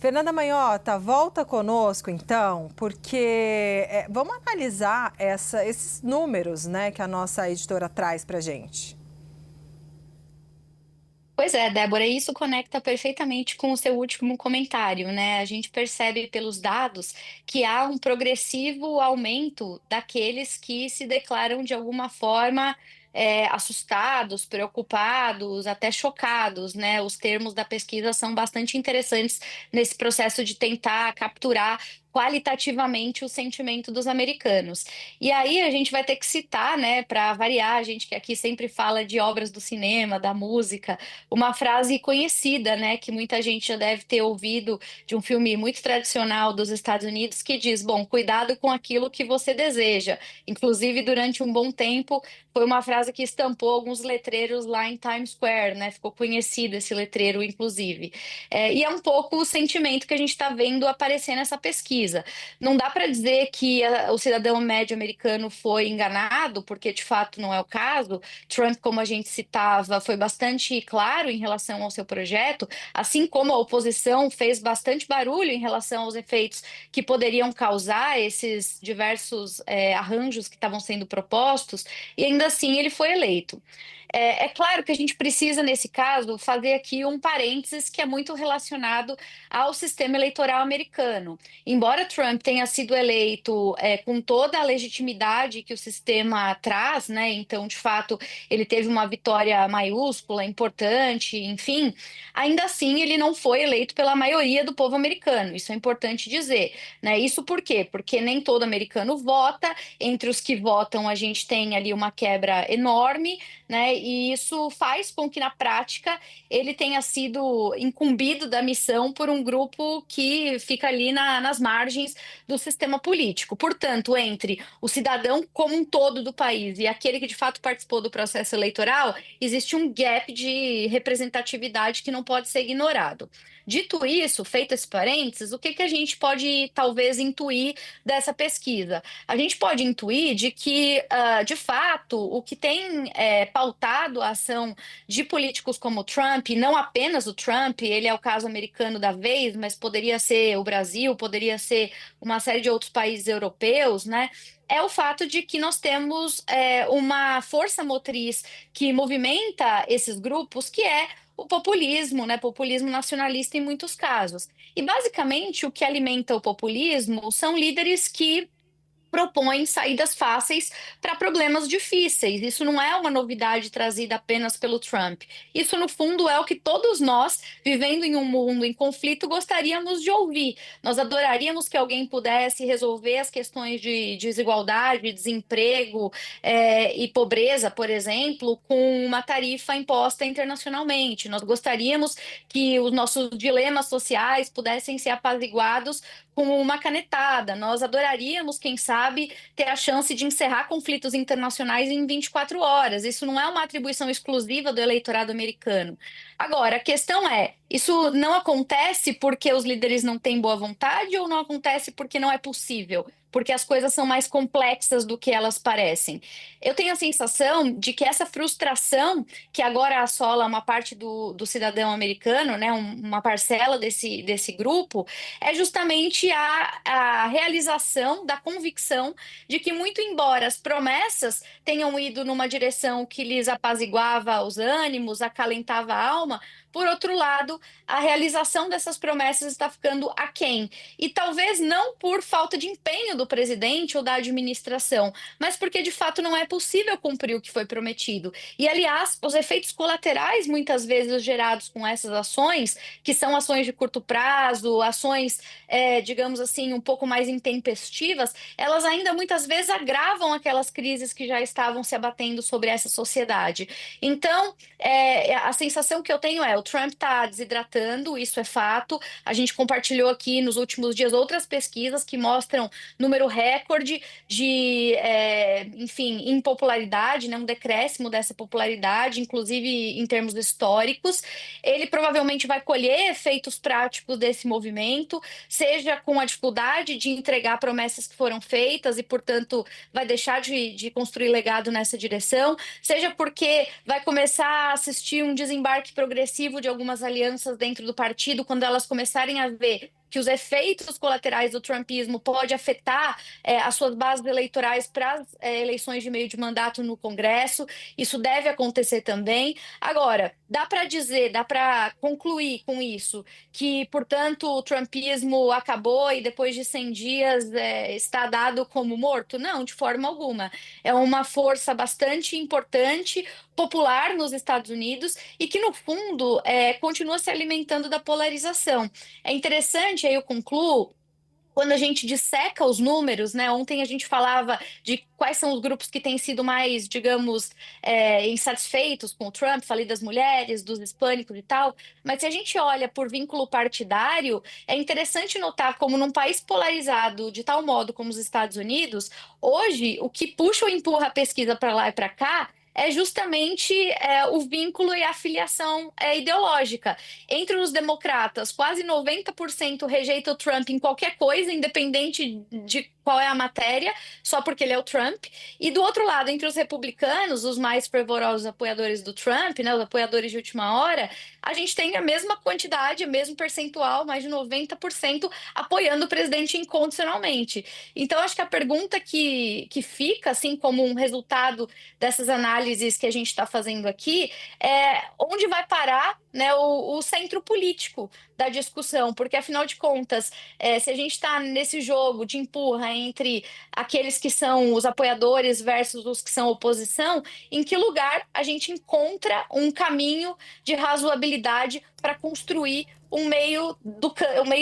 Fernanda Manhota, volta conosco então, porque vamos analisar esses números, né, que a nossa editora traz para gente. Pois é, Débora, isso conecta perfeitamente com o seu último comentário, né? A gente percebe pelos dados que há um progressivo aumento daqueles que se declaram de alguma forma assustados, preocupados, até chocados, né? Os termos da pesquisa são bastante interessantes nesse processo de tentar capturar qualitativamente o sentimento dos americanos. E aí a gente vai ter que citar, né, para variar, a gente que aqui sempre fala de obras do cinema, da música, uma frase conhecida, né, que muita gente já deve ter ouvido de um filme muito tradicional dos Estados Unidos que diz, bom, cuidado com aquilo que você deseja. Inclusive, durante um bom tempo, foi uma frase que estampou alguns letreiros lá em Times Square, né? Ficou conhecido esse letreiro, inclusive. E é um pouco o sentimento que a gente está vendo aparecer nessa pesquisa. Não dá para dizer que o cidadão médio americano foi enganado, porque de fato não é o caso. Trump, como a gente citava, foi bastante claro em relação ao seu projeto, assim como a oposição fez bastante barulho em relação aos efeitos que poderiam causar esses diversos arranjos que estavam sendo propostos, e ainda assim ele foi eleito. É claro que a gente precisa, nesse caso, fazer aqui um parênteses que é muito relacionado ao sistema eleitoral americano. Embora Trump tenha sido eleito com toda a legitimidade que o sistema traz, né? Então, de fato, ele teve uma vitória maiúscula, importante, enfim, ainda assim ele não foi eleito pela maioria do povo americano. Isso é importante dizer, né? Isso por quê? Porque nem todo americano vota, entre os que votam a gente tem ali uma quebra enorme, né? E isso faz com que, na prática, ele tenha sido incumbido da missão por um grupo que fica ali nas margens do sistema político. Portanto, entre o cidadão como um todo do país e aquele que de fato participou do processo eleitoral, existe um gap de representatividade que não pode ser ignorado. Dito isso, feito esse parênteses, o que que a gente pode talvez intuir dessa pesquisa? A gente pode intuir de que, de fato, o que tem pautado a ação de políticos como o Trump, e não apenas o Trump, ele é o caso americano da vez, mas poderia ser o Brasil, poderia ser uma série de outros países europeus, né? É o fato de que nós temos uma força motriz que movimenta esses grupos, que é o populismo, né? Populismo nacionalista em muitos casos. E basicamente o que alimenta o populismo são líderes que propõe saídas fáceis para problemas difíceis. Isso não é uma novidade trazida apenas pelo Trump. Isso, no fundo, é o que todos nós, vivendo em um mundo em conflito, gostaríamos de ouvir. Nós adoraríamos que alguém pudesse resolver as questões de desigualdade, desemprego, e pobreza, por exemplo, com uma tarifa imposta internacionalmente. Nós gostaríamos que os nossos dilemas sociais pudessem ser apaziguados com uma canetada. Nós adoraríamos, quem sabe, ter a chance de encerrar conflitos internacionais em 24 horas. Isso não é uma atribuição exclusiva do eleitorado americano. Agora, a questão é: isso não acontece porque os líderes não têm boa vontade ou não acontece porque não é possível? Porque as coisas são mais complexas do que elas parecem. Eu tenho a sensação de que essa frustração que agora assola uma parte do cidadão americano, né, uma parcela desse grupo, é justamente a realização da convicção de que, muito embora as promessas tenham ido numa direção que lhes apaziguava os ânimos, acalentava a alma, por outro lado, a realização dessas promessas está ficando aquém. E talvez não por falta de empenho do presidente ou da administração, mas porque de fato não é possível cumprir o que foi prometido. E, aliás, os efeitos colaterais, muitas vezes gerados com essas ações, que são ações de curto prazo, ações digamos assim, um pouco mais intempestivas, elas ainda muitas vezes agravam aquelas crises que já estavam se abatendo sobre essa sociedade. Então, a sensação que eu tenho é: o Trump está desidratando, isso é fato. A gente compartilhou aqui nos últimos dias outras pesquisas que mostram número recorde de, enfim, impopularidade, né, um decréscimo dessa popularidade, inclusive em termos históricos. Ele provavelmente vai colher efeitos práticos desse movimento, seja com a dificuldade de entregar promessas que foram feitas e, portanto, vai deixar de construir legado nessa direção, seja porque vai começar a assistir um desembarque progressivo progressivo de algumas alianças dentro do partido, quando elas começarem a ver que os efeitos colaterais do trumpismo pode afetar as suas bases eleitorais para as eleições de meio de mandato no Congresso. Isso deve acontecer também. Agora, dá para dizer, dá para concluir com isso que, portanto, o trumpismo acabou e depois de 100 dias está dado como morto? Não, de forma alguma. É uma força bastante importante, popular nos Estados Unidos e que, no fundo, continua se alimentando da polarização. É interessante, aí eu concluo, quando a gente disseca os números, né? Ontem a gente falava de quais são os grupos que têm sido mais, digamos, insatisfeitos com o Trump, falei das mulheres, dos hispânicos e tal, mas se a gente olha por vínculo partidário, é interessante notar como num país polarizado de tal modo como os Estados Unidos, hoje o que puxa ou empurra a pesquisa para lá e para cá é justamente o vínculo e a filiação ideológica. Entre os democratas, quase 90% rejeita o Trump em qualquer coisa, independente de qual é a matéria, só porque ele é o Trump. E do outro lado, entre os republicanos, os mais fervorosos apoiadores do Trump, né, os apoiadores de última hora, a gente tem a mesma quantidade, o mesmo percentual, mais de 90% apoiando o presidente incondicionalmente. Então, acho que a pergunta que fica, assim como um resultado dessas análises que a gente está fazendo aqui, é onde vai parar, né, o centro político da discussão, porque afinal de contas, se a gente está nesse jogo de empurra entre aqueles que são os apoiadores versus os que são oposição, em que lugar a gente encontra um caminho de razoabilidade para construir um meio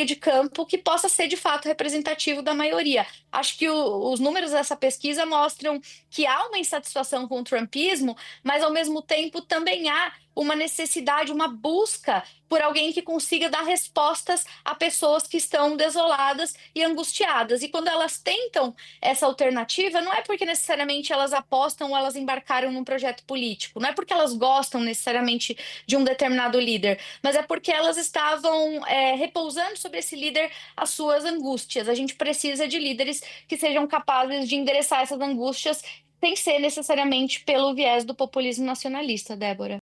de campo que possa ser de fato representativo da maioria. Acho que os números dessa pesquisa mostram que há uma insatisfação com o trumpismo, mas ao mesmo tempo também há uma necessidade, uma busca por alguém que consiga dar respostas a pessoas que estão desoladas e angustiadas. E quando elas tentam essa alternativa, não é porque necessariamente elas apostam ou elas embarcaram num projeto político, não é porque elas gostam necessariamente de um determinado líder, mas é porque elas estavam repousando sobre esse líder as suas angústias. A gente precisa de líderes que sejam capazes de endereçar essas angústias sem ser necessariamente pelo viés do populismo nacionalista, Débora.